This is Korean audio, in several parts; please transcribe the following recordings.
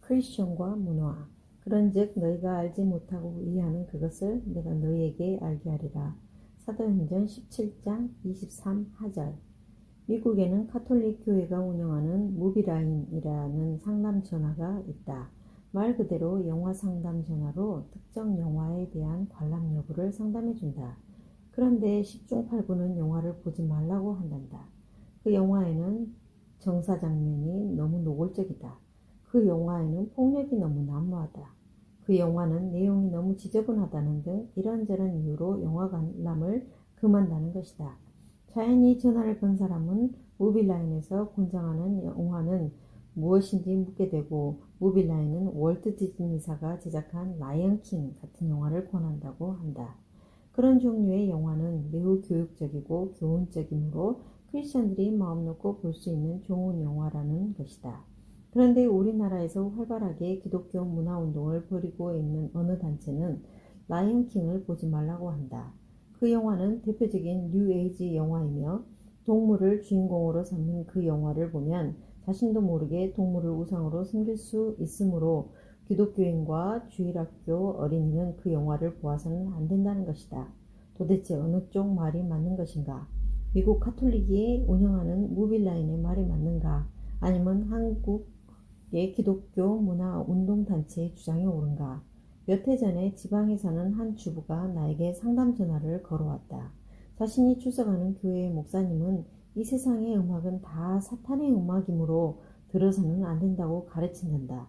크리스천과 문화. 그런즉 너희가 알지 못하고 이해하는 그것을 내가 너희에게 알게 하리라. 사도행전 17장 23하절. 미국에는 가톨릭 교회가 운영하는 무비라인이라는 상담 전화가 있다. 말 그대로 영화 상담 전화로 특정 영화에 대한 관람 여부를 상담해준다. 그런데 10중 8구는 영화를 보지 말라고 한단다. 그 영화에는 정사 장면이 너무 노골적이다. 그 영화에는 폭력이 너무 난무하다. 그 영화는 내용이 너무 지저분하다는 등 이런저런 이유로 영화 관람을 금한다는 것이다. 자연히 전화를 건 사람은 무비라인에서 권장하는 영화는 무엇인지 묻게 되고, 무비라인은 월트 디즈니사가 제작한 라이언킹 같은 영화를 권한다고 한다. 그런 종류의 영화는 매우 교육적이고 교훈적이므로 크리스천들이 마음 놓고 볼 수 있는 좋은 영화라는 것이다. 그런데 우리나라에서 활발하게 기독교 문화운동을 벌이고 있는 어느 단체는 라이언킹을 보지 말라고 한다. 그 영화는 대표적인 뉴에이지 영화이며 동물을 주인공으로 삼는 그 영화를 보면 자신도 모르게 동물을 우상으로 섬길 수 있으므로 기독교인과 주일학교 어린이는 그 영화를 보아서는 안 된다는 것이다. 도대체 어느 쪽 말이 맞는 것인가? 미국 가톨릭이 운영하는 무빌라인의 말이 맞는가? 아니면 한국의 기독교 문화 운동단체의 주장이 옳은가? 몇 해 전에 지방에 사는 한 주부가 나에게 상담 전화를 걸어왔다. 자신이 출석하는 교회의 목사님은 이 세상의 음악은 다 사탄의 음악이므로 들어서는 안 된다고 가르친단다.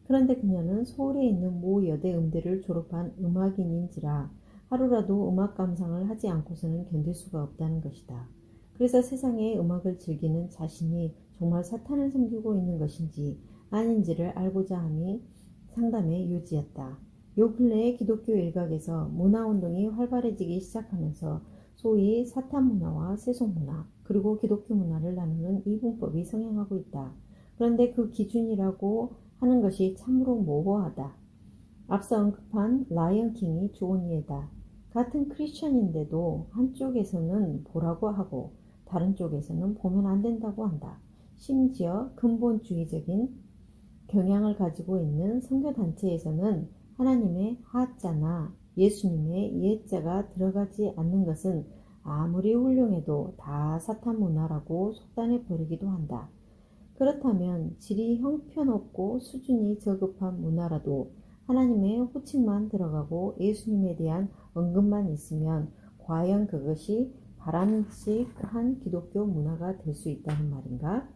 그런데 그녀는 서울에 있는 모 여대 음대를 졸업한 음악인인지라 하루라도 음악 감상을 하지 않고서는 견딜 수가 없다는 것이다. 그래서 세상의 음악을 즐기는 자신이 정말 사탄을 섬기고 있는 것인지 아닌지를 알고자 함이 상담의 요지였다. 요 근래에 기독교 일각에서 문화운동이 활발해지기 시작하면서 소위 사탄 문화와 세속 문화, 그리고 기독교 문화를 나누는 이분법이 성행하고 있다. 그런데 그 기준이라고 하는 것이 참으로 모호하다. 앞서 언급한 라이언킹이 좋은 예다. 같은 크리스천인데도 한쪽에서는 보라고 하고 다른 쪽에서는 보면 안 된다고 한다. 심지어 근본주의적인 경향을 가지고 있는 선교단체에서는 하나님의 하자나 예수님의 예자가 들어가지 않는 것은 아무리 훌륭해도 다 사탄 문화라고 속단해 버리기도 한다. 그렇다면 질이 형편없고 수준이 저급한 문화라도 하나님의 호칭만 들어가고 예수님에 대한 언급만 있으면 과연 그것이 바람직한 기독교 문화가 될 수 있다는 말인가?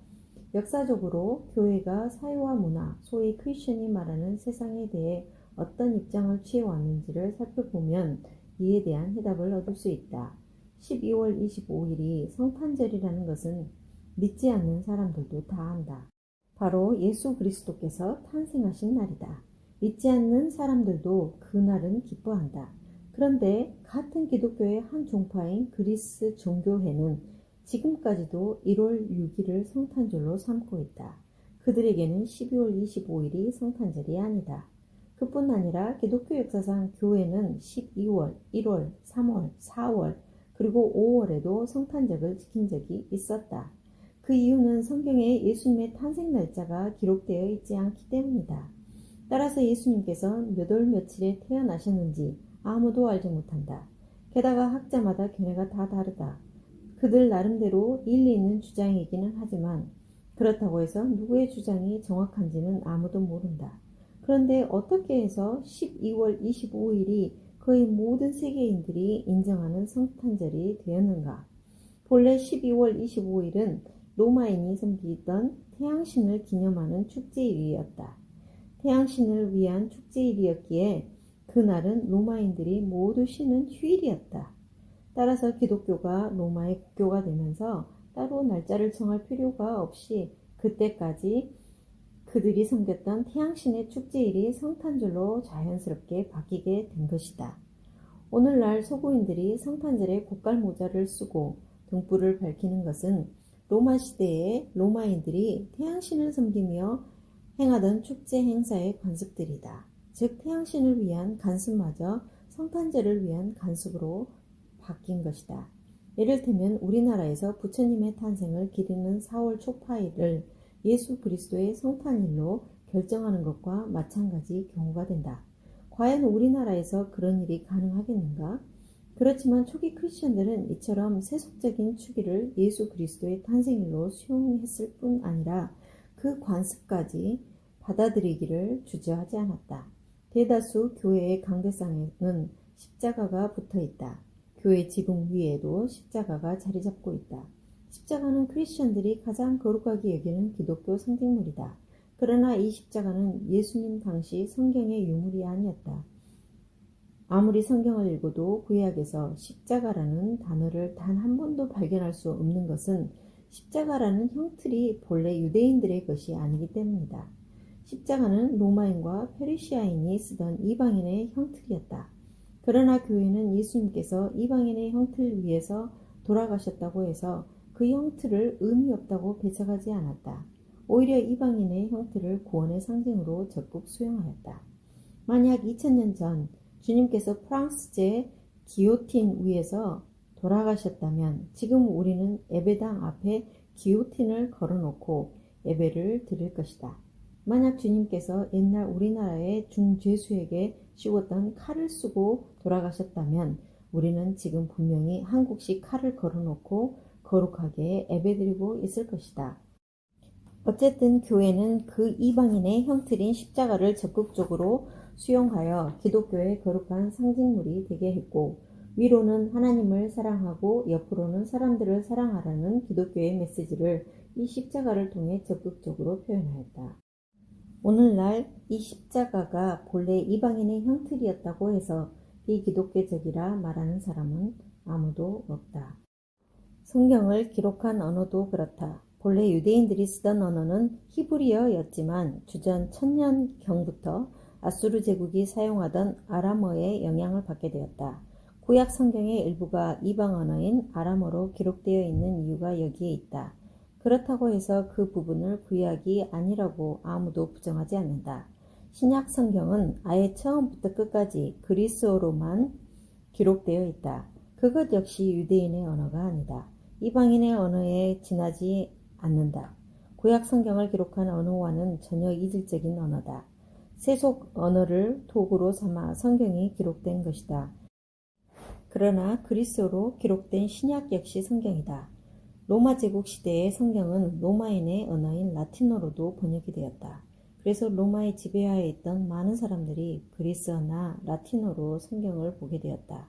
역사적으로 교회가 사회와 문화, 소위 크리스천이 말하는 세상에 대해 어떤 입장을 취해왔는지를 살펴보면 이에 대한 해답을 얻을 수 있다. 12월 25일이 성탄절이라는 것은 믿지 않는 사람들도 다 안다. 바로 예수 그리스도께서 탄생하신 날이다. 믿지 않는 사람들도 그날은 기뻐한다. 그런데 같은 기독교의 한 종파인 그리스 종교회는 지금까지도 1월 6일을 성탄절로 삼고 있다. 그들에게는 12월 25일이 성탄절이 아니다. 그뿐 아니라 기독교 역사상 교회는 12월, 1월, 3월, 4월, 그리고 5월에도 성탄절을 지킨 적이 있었다. 그 이유는 성경에 예수님의 탄생 날짜가 기록되어 있지 않기 때문이다. 따라서 예수님께서 몇 월 며칠에 태어나셨는지 아무도 알지 못한다. 게다가 학자마다 견해가 다 다르다. 그들 나름대로 일리 있는 주장이기는 하지만 그렇다고 해서 누구의 주장이 정확한지는 아무도 모른다. 그런데 어떻게 해서 12월 25일이 거의 모든 세계인들이 인정하는 성탄절이 되었는가? 본래 12월 25일은 로마인이 섬기던 태양신을 기념하는 축제일이었다. 태양신을 위한 축제일이었기에 그날은 로마인들이 모두 쉬는 휴일이었다. 따라서 기독교가 로마의 국교가 되면서 따로 날짜를 정할 필요가 없이 그때까지 그들이 섬겼던 태양신의 축제일이 성탄절로 자연스럽게 바뀌게 된 것이다. 오늘날 서구인들이 성탄절에 고깔 모자를 쓰고 등불을 밝히는 것은 로마 시대의 로마인들이 태양신을 섬기며 행하던 축제 행사의 관습들이다. 즉 태양신을 위한 간습마저 성탄절을 위한 간습으로 바뀐 것이다. 예를 들면 우리나라에서 부처님의 탄생을 기리는 4월 초파일을 예수 그리스도의 성탄일로 결정하는 것과 마찬가지 경우가 된다. 과연 우리나라에서 그런 일이 가능하겠는가? 그렇지만 초기 크리스천들은 이처럼 세속적인 추기를 예수 그리스도의 탄생일로 수용했을 뿐 아니라 그 관습까지 받아들이기를 주저하지 않았다. 대다수 교회의 강대상에는 십자가가 붙어 있다. 교회 지붕 위에도 십자가가 자리 잡고 있다. 십자가는 크리스천들이 가장 거룩하게 여기는 기독교 상징물이다. 그러나 이 십자가는 예수님 당시 성경의 유물이 아니었다. 아무리 성경을 읽어도 구약에서 십자가라는 단어를 단 한 번도 발견할 수 없는 것은 십자가라는 형틀이 본래 유대인들의 것이 아니기 때문이다. 십자가는 로마인과 페르시아인이 쓰던 이방인의 형틀이었다. 그러나 교회는 예수님께서 이방인의 형틀 위에서 돌아가셨다고 해서 그 형틀을 의미 없다고 배척하지 않았다. 오히려 이방인의 형틀을 구원의 상징으로 적극 수용하였다. 만약 2000년 전 주님께서 프랑스제 기요틴 위에서 돌아가셨다면 지금 우리는 예배당 앞에 기요틴을 걸어놓고 예배를 드릴 것이다. 만약 주님께서 옛날 우리나라의 중죄수에게 씌웠던 칼을 쓰고 돌아가셨다면 우리는 지금 분명히 한국식 칼을 걸어놓고 거룩하게 예배드리고 있을 것이다. 어쨌든 교회는 그 이방인의 형틀인 십자가를 적극적으로 수용하여 기독교의 거룩한 상징물이 되게 했고, 위로는 하나님을 사랑하고 옆으로는 사람들을 사랑하라는 기독교의 메시지를 이 십자가를 통해 적극적으로 표현하였다. 오늘날 이 십자가가 본래 이방인의 형틀이었다고 해서 비기독교적이라 말하는 사람은 아무도 없다. 성경을 기록한 언어도 그렇다. 본래 유대인들이 쓰던 언어는 히브리어였지만 주전 1000년경부터 아수르 제국이 사용하던 아람어의 영향을 받게 되었다. 구약 성경의 일부가 이방 언어인 아람어로 기록되어 있는 이유가 여기에 있다. 그렇다고 해서 그 부분을 구약이 아니라고 아무도 부정하지 않는다. 신약 성경은 아예 처음부터 끝까지 그리스어로만 기록되어 있다. 그것 역시 유대인의 언어가 아니다. 이방인의 언어에 지나지 않는다. 구약 성경을 기록한 언어와는 전혀 이질적인 언어다. 세속 언어를 도구로 삼아 성경이 기록된 것이다. 그러나 그리스어로 기록된 신약 역시 성경이다. 로마 제국 시대의 성경은 로마인의 언어인 라틴어로도 번역이 되었다. 그래서 로마의 지배하에 있던 많은 사람들이 그리스어나 라틴어로 성경을 보게 되었다.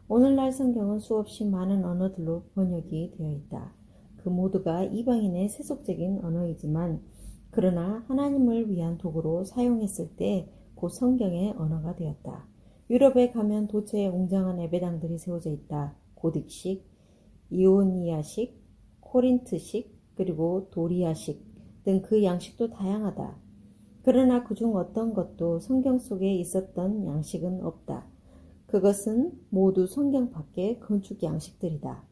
오늘날 성경은 수없이 많은 언어들로 번역이 되어 있다. 그 모두가 이방인의 세속적인 언어이지만 그러나 하나님을 위한 도구로 사용했을 때 곧 성경의 언어가 되었다. 유럽에 가면 도처에 웅장한 예배당들이 세워져 있다. 고딕식, 이오니아식, 코린트식, 그리고 도리아식 등 그 양식도 다양하다. 그러나 그중 어떤 것도 성경 속에 있었던 양식은 없다. 그것은 모두 성경 밖의 건축 양식들이다.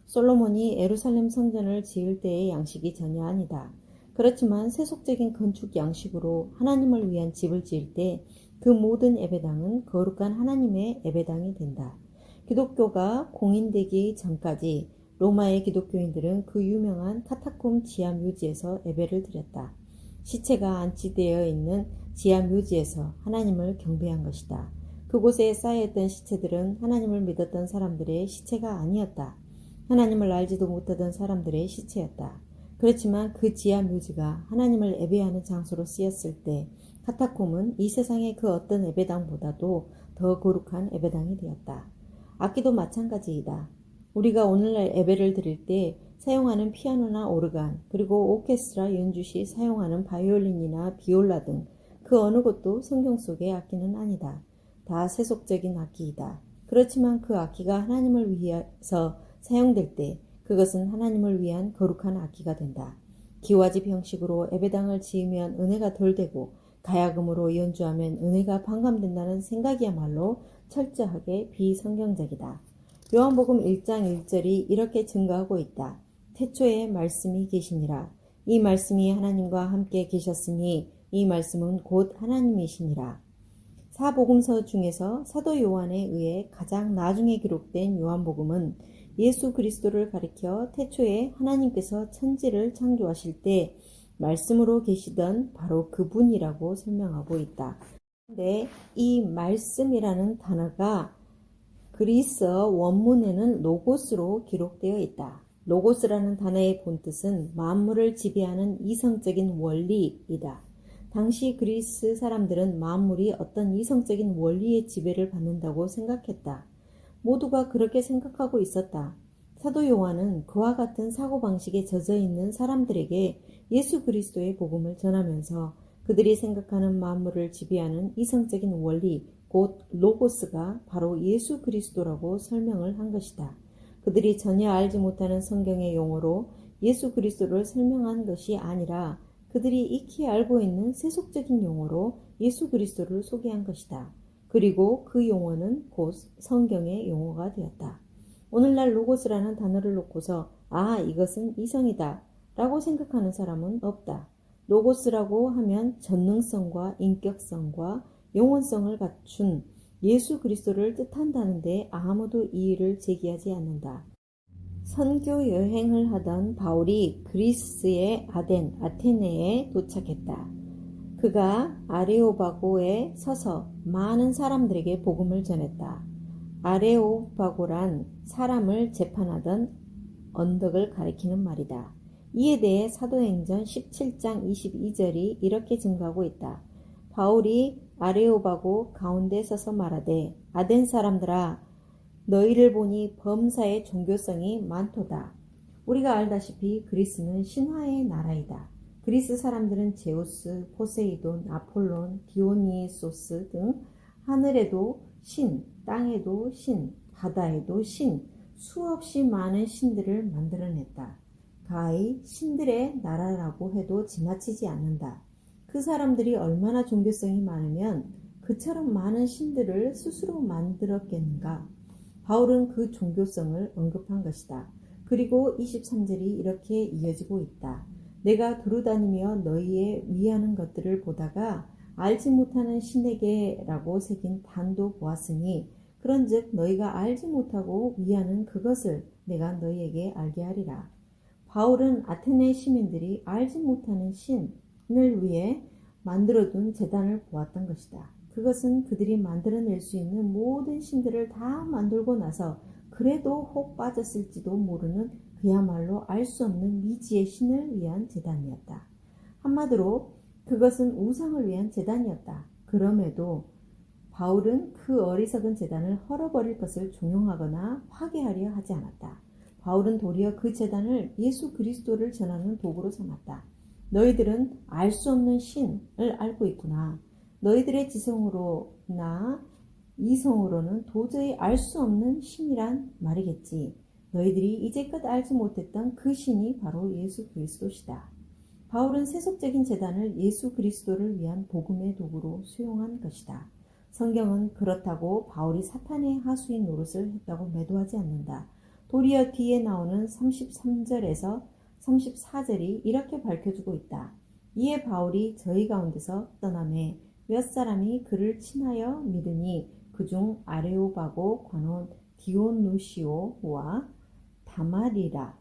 솔로몬이 예루살렘 성전을 지을 때의 양식이 전혀 아니다. 그렇지만 세속적인 건축 양식으로 하나님을 위한 집을 지을 때 그 모든 예배당은 거룩한 하나님의 예배당이 된다. 기독교가 공인되기 전까지 로마의 기독교인들은 그 유명한 카타콤 지하 묘지에서 예배를 드렸다. 시체가 안치되어 있는 지하 묘지에서 하나님을 경배한 것이다. 그곳에 쌓여있던 시체들은 하나님을 믿었던 사람들의 시체가 아니었다. 하나님을 알지도 못하던 사람들의 시체였다. 그렇지만 그 지하 묘지가 하나님을 예배하는 장소로 쓰였을 때 카타콤은 이 세상의 그 어떤 예배당보다도 더 거룩한 예배당이 되었다. 악기도 마찬가지이다. 우리가 오늘날 예배를 드릴 때 사용하는 피아노나 오르간, 그리고 오케스트라 연주 시 사용하는 바이올린이나 비올라 등 그 어느 것도 성경 속의 악기는 아니다. 다 세속적인 악기이다. 그렇지만 그 악기가 하나님을 위해서 사용될 때 그것은 하나님을 위한 거룩한 악기가 된다. 기와집 형식으로 예배당을 지으면 은혜가 덜 되고 가야금으로 연주하면 은혜가 반감된다는 생각이야말로 철저하게 비성경적이다. 요한복음 1장 1절이 이렇게 증거하고 있다. 태초에 말씀이 계시니라. 이 말씀이 하나님과 함께 계셨으니 이 말씀은 곧 하나님이시니라. 사복음서 중에서 사도 요한에 의해 가장 나중에 기록된 요한복음은 예수 그리스도를 가리켜 태초에 하나님께서 천지를 창조하실 때 말씀으로 계시던 바로 그분이라고 설명하고 있다. 근데 이 말씀이라는 단어가 그리스어 원문에는 로고스로 기록되어 있다. 로고스라는 단어의 본뜻은 만물을 지배하는 이성적인 원리이다. 당시 그리스 사람들은 만물이 어떤 이성적인 원리의 지배를 받는다고 생각했다. 모두가 그렇게 생각하고 있었다. 사도 요한은 그와 같은 사고방식에 젖어있는 사람들에게 예수 그리스도의 복음을 전하면서 그들이 생각하는 만물을 지배하는 이성적인 원리, 곧 로고스가 바로 예수 그리스도라고 설명을 한 것이다. 그들이 전혀 알지 못하는 성경의 용어로 예수 그리스도를 설명한 것이 아니라 그들이 익히 알고 있는 세속적인 용어로 예수 그리스도를 소개한 것이다. 그리고 그 용어는 곧 성경의 용어가 되었다. 오늘날 로고스라는 단어를 놓고서 이것은 이성이다 라고 생각하는 사람은 없다. 로고스라고 하면 전능성과 인격성과 영원성을 갖춘 예수 그리스도를 뜻한다는데 아무도 이의를 제기하지 않는다. 선교 여행을 하던 바울이 그리스의 아테네에 도착했다. 그가 아레오바고에 서서 많은 사람들에게 복음을 전했다. 아레오바고란 사람을 재판하던 언덕을 가리키는 말이다. 이에 대해 사도행전 17장 22절이 이렇게 증가하고 있다. 바울이 아레오바고 가운데 서서 말하되 아덴 사람들아 너희를 보니 범사의 종교성이 많도다. 우리가 알다시피 그리스는 신화의 나라이다. 그리스 사람들은 제우스, 포세이돈, 아폴론, 디오니소스 등 하늘에도 신, 땅에도 신, 바다에도 신, 수없이 많은 신들을 만들어냈다. 가히 신들의 나라라고 해도 지나치지 않는다. 그 사람들이 얼마나 종교성이 많으면 그처럼 많은 신들을 스스로 만들었겠는가? 바울은 그 종교성을 언급한 것이다. 그리고 23절이 이렇게 이어지고 있다. 내가 두루다니며 너희의 위하는 것들을 보다가 알지 못하는 신에게라고 새긴 단도 보았으니 그런즉 너희가 알지 못하고 위하는 그것을 내가 너희에게 알게 하리라. 바울은 아테네 시민들이 알지 못하는 신을 위해 만들어둔 제단을 보았던 것이다. 그것은 그들이 만들어낼 수 있는 모든 신들을 다 만들고 나서 그래도 혹 빠졌을지도 모르는 그야말로 알 수 없는 미지의 신을 위한 제단이었다. 한마디로 그것은 우상을 위한 제단이었다. 그럼에도 바울은 그 어리석은 제단을 헐어버릴 것을 종용하거나 파괴하려 하지 않았다. 바울은 도리어 그 제단을 예수 그리스도를 전하는 도구로 삼았다. 너희들은 알 수 없는 신을 알고 있구나. 너희들의 지성으로나 이성으로는 도저히 알 수 없는 신이란 말이겠지. 너희들이 이제껏 알지 못했던 그 신이 바로 예수 그리스도시다. 바울은 세속적인 제단을 예수 그리스도를 위한 복음의 도구로 수용한 것이다. 성경은 그렇다고 바울이 사탄의 하수인 노릇을 했다고 매도하지 않는다. 도리어 뒤에 나오는 33절에서 34절이 이렇게 밝혀주고 있다. 이에 바울이 저희 가운데서 떠나매 몇 사람이 그를 친하여 믿으니 그중 아레오바고 관원 디오누시오와 다마리라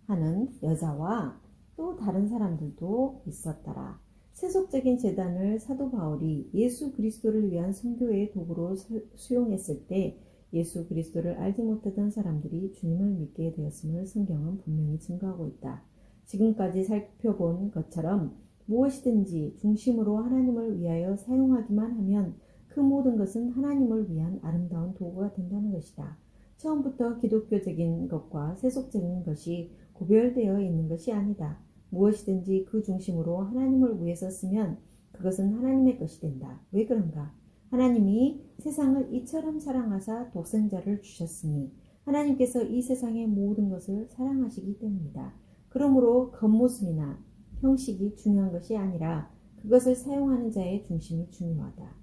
하는 여자와 또 다른 사람들도 있었더라. 세속적인 제단을 사도 바울이 예수 그리스도를 위한 선교의 도구로 수용했을 때 예수 그리스도를 알지 못하던 사람들이 주님을 믿게 되었음을 성경은 분명히 증거하고 있다. 지금까지 살펴본 것처럼 무엇이든지 중심으로 하나님을 위하여 사용하기만 하면 그 모든 것은 하나님을 위한 아름다운 도구가 된다는 것이다. 처음부터 기독교적인 것과 세속적인 것이 구별되어 있는 것이 아니다. 무엇이든지 그 중심으로 하나님을 위해서 쓰면 그것은 하나님의 것이 된다. 왜 그런가? 하나님이 세상을 이처럼 사랑하사 독생자를 주셨으니 하나님께서 이 세상의 모든 것을 사랑하시기 때문이다. 그러므로 겉모습이나 형식이 중요한 것이 아니라 그것을 사용하는 자의 중심이 중요하다.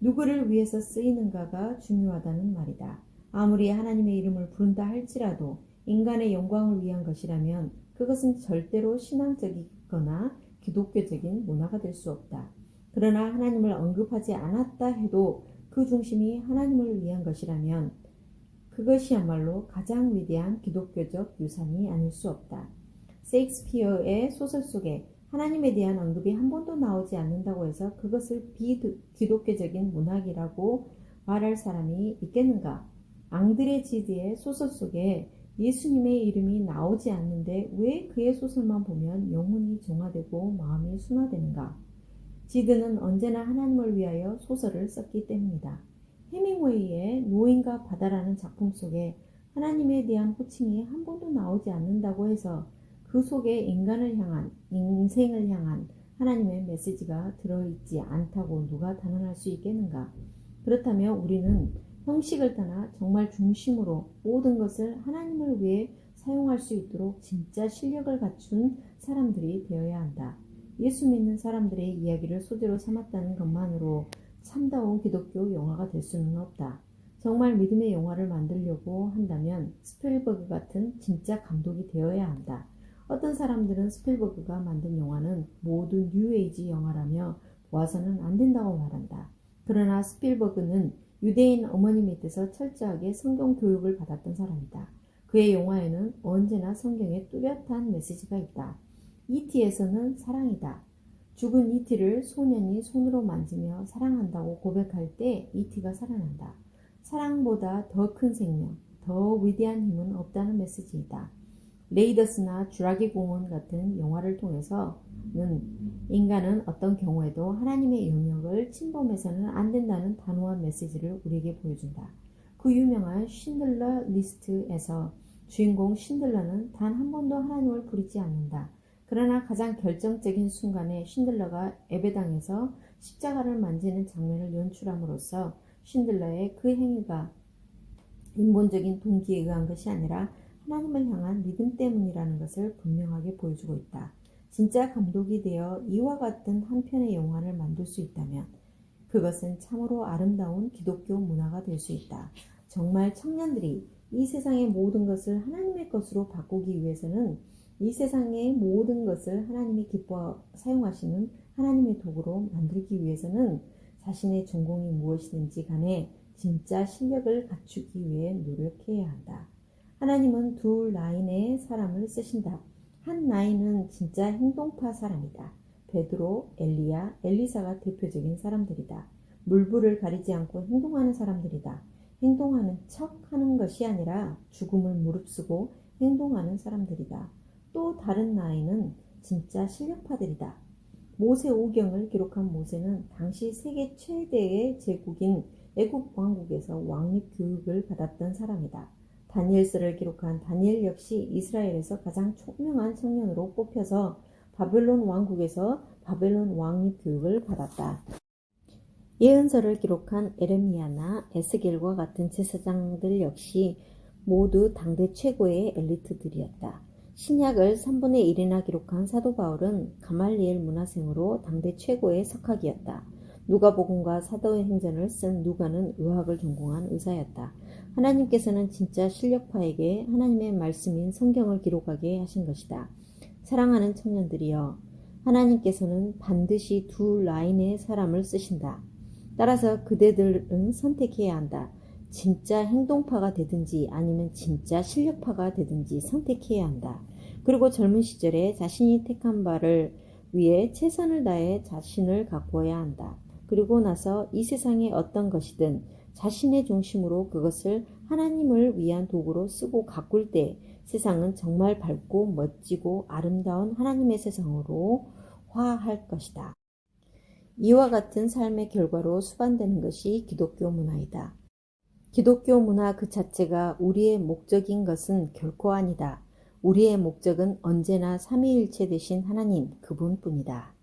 누구를 위해서 쓰이는가가 중요하다는 말이다. 아무리 하나님의 이름을 부른다 할지라도 인간의 영광을 위한 것이라면 그것은 절대로 신앙적이거나 기독교적인 문화가 될 수 없다. 그러나 하나님을 언급하지 않았다 해도 그 중심이 하나님을 위한 것이라면 그것이야말로 가장 위대한 기독교적 유산이 아닐 수 없다. 셰익스피어의 소설 속에 하나님에 대한 언급이 한 번도 나오지 않는다고 해서 그것을 비기독교적인 문학이라고 말할 사람이 있겠는가? 앙드레 지드의 소설 속에 예수님의 이름이 나오지 않는데 왜 그의 소설만 보면 영혼이 정화되고 마음이 순화되는가? 지드는 언제나 하나님을 위하여 소설을 썼기 때문이다. 해밍웨이의 노인과 바다라는 작품 속에 하나님에 대한 호칭이 한 번도 나오지 않는다고 해서 그 속에 인간을 향한, 인생을 향한 하나님의 메시지가 들어있지 않다고 누가 단언할 수 있겠는가? 그렇다면 우리는 형식을 떠나 정말 중심으로 모든 것을 하나님을 위해 사용할 수 있도록 진짜 실력을 갖춘 사람들이 되어야 한다. 예수 믿는 사람들의 이야기를 소재로 삼았다는 것만으로 참다운 기독교 영화가 될 수는 없다. 정말 믿음의 영화를 만들려고 한다면 스필버그 같은 진짜 감독이 되어야 한다. 어떤 사람들은 스필버그가 만든 영화는 모두 뉴에이지 영화라며 보아서는 안 된다고 말한다. 그러나 스필버그는 유대인 어머니 밑에서 철저하게 성경 교육을 받았던 사람이다. 그의 영화에는 언제나 성경의 뚜렷한 메시지가 있다. E.T.에서는 사랑이다. 죽은 E.T.를 소년이 손으로 만지며 사랑한다고 고백할 때 E.T.가 살아난다. 사랑보다 더 큰 생명, 더 위대한 힘은 없다는 메시지이다. 레이더스나 주라기 공원 같은 영화를 통해서는 인간은 어떤 경우에도 하나님의 영역을 침범해서는 안 된다는 단호한 메시지를 우리에게 보여준다. 그 유명한 신들러 리스트에서 주인공 신들러는 단 한 번도 하나님을 부리지 않는다. 그러나 가장 결정적인 순간에 신들러가 예배당에서 십자가를 만지는 장면을 연출함으로써 신들러의 그 행위가 인본적인 동기에 의한 것이 아니라 하나님을 향한 믿음 때문이라는 것을 분명하게 보여주고 있다. 진짜 감독이 되어 이와 같은 한 편의 영화를 만들 수 있다면 그것은 참으로 아름다운 기독교 문화가 될 수 있다. 정말 청년들이 이 세상의 모든 것을 하나님의 것으로 바꾸기 위해서는 이 세상의 모든 것을 하나님이 기뻐 사용하시는 하나님의 도구로 만들기 위해서는 자신의 전공이 무엇이든지 간에 진짜 실력을 갖추기 위해 노력해야 한다. 하나님은 두 라인의 사람을 쓰신다. 한 라인은 진짜 행동파 사람이다. 베드로, 엘리야, 엘리사가 대표적인 사람들이다. 물불을 가리지 않고 행동하는 사람들이다. 행동하는 척 하는 것이 아니라 죽음을 무릅쓰고 행동하는 사람들이다. 또 다른 라인은 진짜 실력파들이다. 모세 오경을 기록한 모세는 당시 세계 최대의 제국인 애굽 왕국에서 왕립 교육을 받았던 사람이다. 다니엘서를 기록한 다니엘 역시 이스라엘에서 가장 총명한 청년으로 뽑혀서 바벨론 왕국에서 바벨론 왕립 교육을 받았다. 예언서를 기록한 에레미야나 에스겔과 같은 제사장들 역시 모두 당대 최고의 엘리트들이었다. 신약을 3분의 1이나 기록한 사도 바울은 가말리엘 문화생으로 당대 최고의 석학이었다. 누가복음과 사도의 행전을 쓴 누가는 의학을 전공한 의사였다. 하나님께서는 진짜 실력파에게 하나님의 말씀인 성경을 기록하게 하신 것이다. 사랑하는 청년들이여, 하나님께서는 반드시 두 라인의 사람을 쓰신다. 따라서 그대들은 선택해야 한다. 진짜 행동파가 되든지 아니면 진짜 실력파가 되든지 선택해야 한다. 그리고 젊은 시절에 자신이 택한 바를 위해 최선을 다해 자신을 가꾸어야 한다. 그리고 나서 이 세상의 어떤 것이든 자신의 중심으로 그것을 하나님을 위한 도구로 쓰고 가꿀 때 세상은 정말 밝고 멋지고 아름다운 하나님의 세상으로 화할 것이다. 이와 같은 삶의 결과로 수반되는 것이 기독교 문화이다. 기독교 문화 그 자체가 우리의 목적인 것은 결코 아니다. 우리의 목적은 언제나 삼위일체 되신 하나님 그분뿐이다.